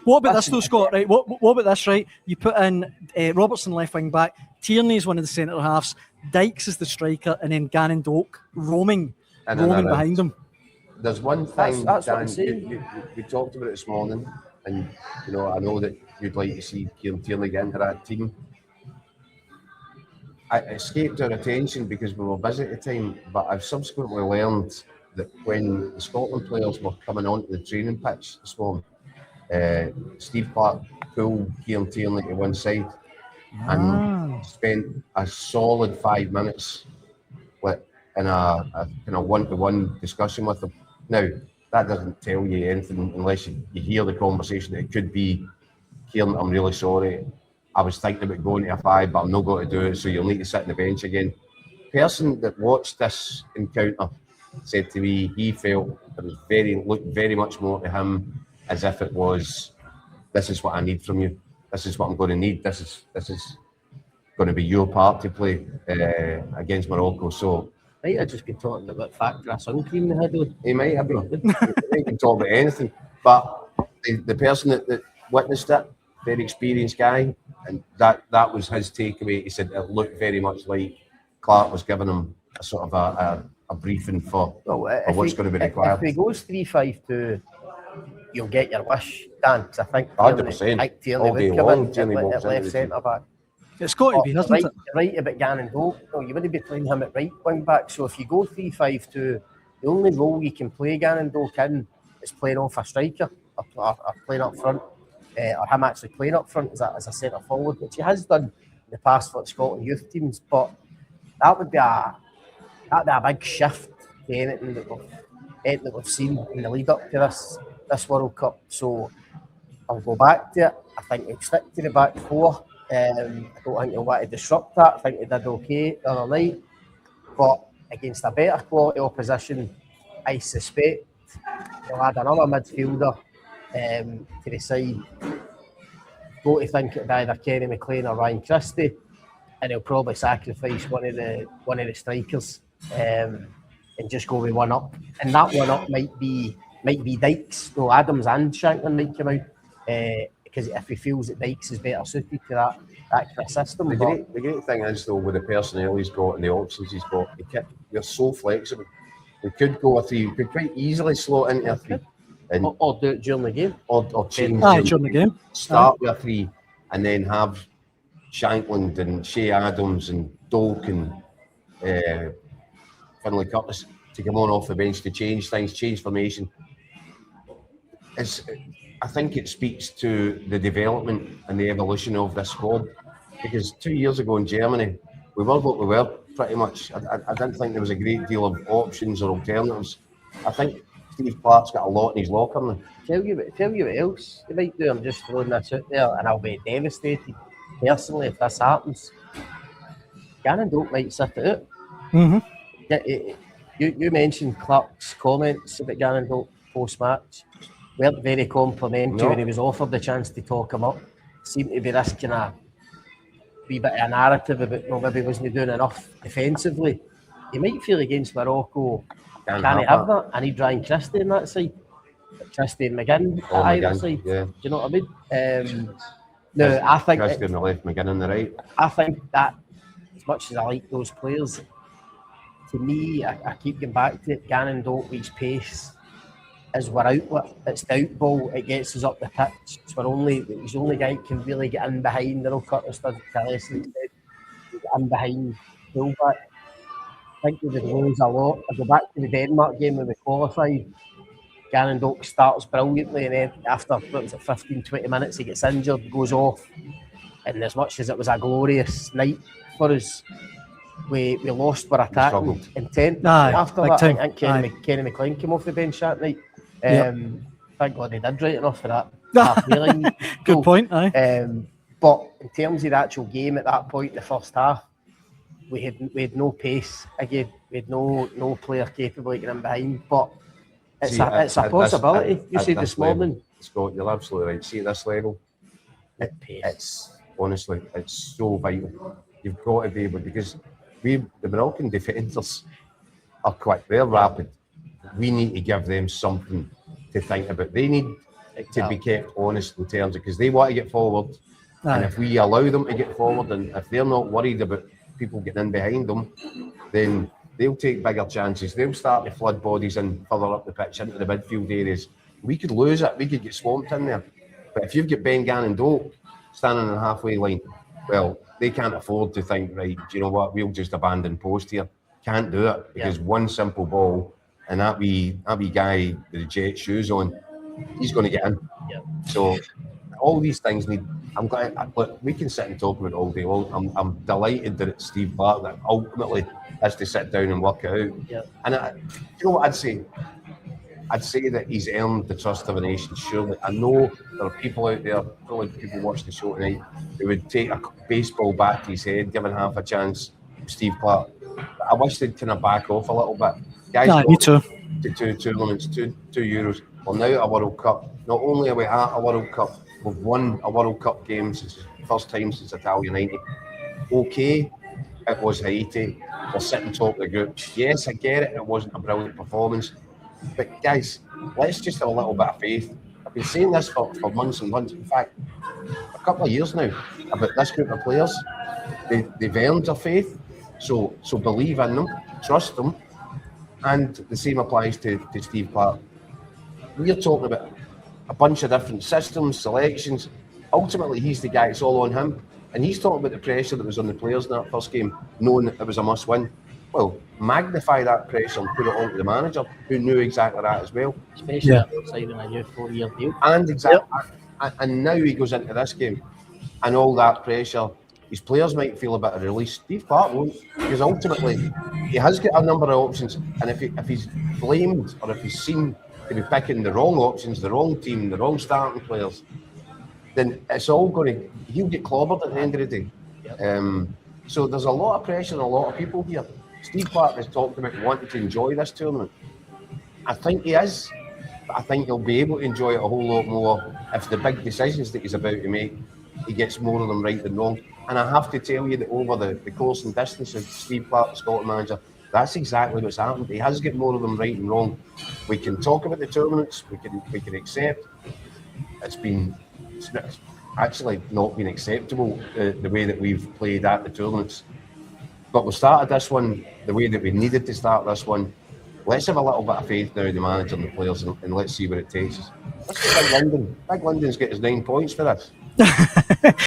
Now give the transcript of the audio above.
What about this though, Scott? Right. What about this? Right. You put in Robertson left wing back. Tierney is one of the centre halves. Dykes is the striker, and then Gannon Doak roaming behind him. There's one thing, that's Dan, what I'm saying. we talked about it this morning, and I know that you'd like to see Kieran Tierney get into that team. It escaped our attention because we were busy at the time, but I've subsequently learned that when the Scotland players were coming onto the training pitch this morning, Steve Clarke pulled Kieran Tierney to one side and spent a solid 5 minutes in a kind of one-to-one discussion with him. Now, that doesn't tell you anything unless you hear the conversation. It could be, Kieran, I'm really sorry. I was thinking about going to a 5, but I'm not going to do it, so you'll need to sit on the bench again. The person that watched this encounter said to me he felt it was looked very much more to him as if it was, this is what I need from you. This is what I'm going to need. This is going to be your part to play against Morocco. So might have just been talking about factory sun cream they had on. He might have been. He can talk about anything. But the person that witnessed it, very experienced guy, and that was his takeaway. He said it looked very much like Clarke was giving him a sort of a briefing for what's going to be required. If he goes 3-5-2, you'll get your wish, Dan. Because I think 100%. Tierney would come in at left centre back. It's got to be, hasn't it? Right about Gannon Doak. No, you wouldn't be playing him at right wing back. So if you go 3-5-2, the only role you can play Gannon Doak in is playing off a striker or playing up front, or him actually playing up front as a centre forward, which he has done in the past for the Scotland youth teams. But that would be a big shift to anything that we've seen in the lead up to this World Cup. So I'll go back to it. I think he'll stick to the back four. I don't think he'll want to disrupt that. I think he did okay the other night. But against a better quality opposition, I suspect he'll add another midfielder to the side. Go to think it'd be either Kenny McLean or Ryan Christie, and he'll probably sacrifice one of the strikers and just go with one up. And that one up might be Dykes. No, Adams and Shanklin might come out. Because if he feels that Dykes is better suited to that kind of system. The great thing is, though, with the personnel he's got and the options he's got, you're so flexible. We could go a 3, we could quite easily slot into a 3. Or do it during the game. Or change during the game. Start with a 3 and then have Shanklin and Shea Adams and Doak and Finlay Curtis to come on off the bench to change things, change formation. I think it speaks to the development and the evolution of this squad, because 2 years ago in Germany, we were what we were pretty much. I didn't think there was a great deal of options or alternatives. I think Steve Clarke's got a lot in his locker now. Tell you what else you might do. I'm just throwing this out there, and I'll be devastated personally if this happens. Gannon Doak might sit it out. Mm-hmm. You mentioned Clarke's comments about Gannon Doak post-match. Weren't very complimentary when he was offered the chance to talk him up. Seemed to be this kind of wee bit of a narrative about maybe wasn't doing enough defensively. You might feel against Morocco, can he have that? I need Ryan Christie on that side. Christie and McGinn at either side. Yeah. Do you know what I mean? No, I think Christie on the left, McGinn on the right. I think that, as much as I like those players, to me, I keep going back to it. Gannon Doak with his pace is our outlet. It's the out ball. It gets us up the pitch. He's the only guy who can really get in behind. The Curtis does it to lesson instead. Get in behind fullback. I think we would lose a lot. I go back to the Denmark game when we qualified. Gannon Doak starts brilliantly, and then after 15-20 minutes he gets injured, goes off. And as much as it was a glorious night for us, we lost our attacking intent. After that, I think Kenny McLean came off the bench that night. Thank God he did right enough for that. Good point. But in terms of the actual game at that point, the first half, we had no pace again. We had no player capable of getting behind. But it's a possibility. You said this morning, Scott, you're absolutely right. See, at this level, it's honestly, it's so vital. You've got to be able, because the Moroccan defenders are quick. They're rapid. We need to give them something to think about. They need to be kept honest in terms of, because they want to get forward. And if we allow them to get forward, and if they're not worried about people getting in behind them, then they'll take bigger chances. They'll start to flood bodies in further up the pitch into the midfield areas. We could lose it. We could get swamped in there. But if you've got Ben Gannon Doak standing on the halfway line, well, they can't afford to think, right, do you know what, we'll just abandon post here. Can't do it, because one simple ball, and that wee guy with the jet shoes on, he's going to get in. So all these things need. I'm glad. Look, we can sit and talk about it all day long. I'm delighted that it's Steve Clarke that ultimately has to sit down and work it out. And you know what I'd say? I'd say that he's earned the trust of a nation. Surely, I know there are people out there, probably people watching the show tonight, who would take a baseball bat to his head, giving half a chance to Steve Clarke. But I wish they'd kind of back off a little bit. Guys, me too. To 2 tournaments, two Euros. We're now at a World Cup. Not only are we at a World Cup, we've won a World Cup game since the first time since Italia 90. Okay, it was Haiti. We're sitting top of the group. Yes, I get it. It wasn't a brilliant performance. But guys, let's just have a little bit of faith. I've been saying this for months and months. In fact, a couple of years now about this group of players. They've earned their faith. So believe in them, trust them. And the same applies to Steve Clarke. We're talking about a bunch of different systems, selections. Ultimately, he's the guy, it's all on him. And he's talking about the pressure that was on the players in that first game, knowing that it was a must-win. Well, magnify that pressure and put it onto the manager, who knew exactly that as well. Especially signing a new 4-year deal. And and now he goes into this game, and all that pressure, his players might feel a bit of release. Steve Clarke won't, because ultimately he has got a number of options, and if he's blamed or if he's seen to be picking the wrong options, the wrong team, the wrong starting players, then it's all he'll get clobbered at the end of the day. So there's a lot of pressure on a lot of people here. Steve Clarke has talked about wanting to enjoy this tournament. I think he is, but I think he'll be able to enjoy it a whole lot more if the big decisions that he's about to make, he gets more of them right than wrong. And I have to tell you that over the course and distance of Steve Clarke, the Scotland manager, that's exactly what's happened. He has got more of them right and wrong. We can talk about the tournaments, we can accept it's actually not been acceptable the way that we've played at the tournaments. But we started this one the way that we needed to start this one. Let's have a little bit of faith now in the manager and the players, and let's see where it takes us. Let's get Big Lyndon. Big Lyndon's got his 9 points for this.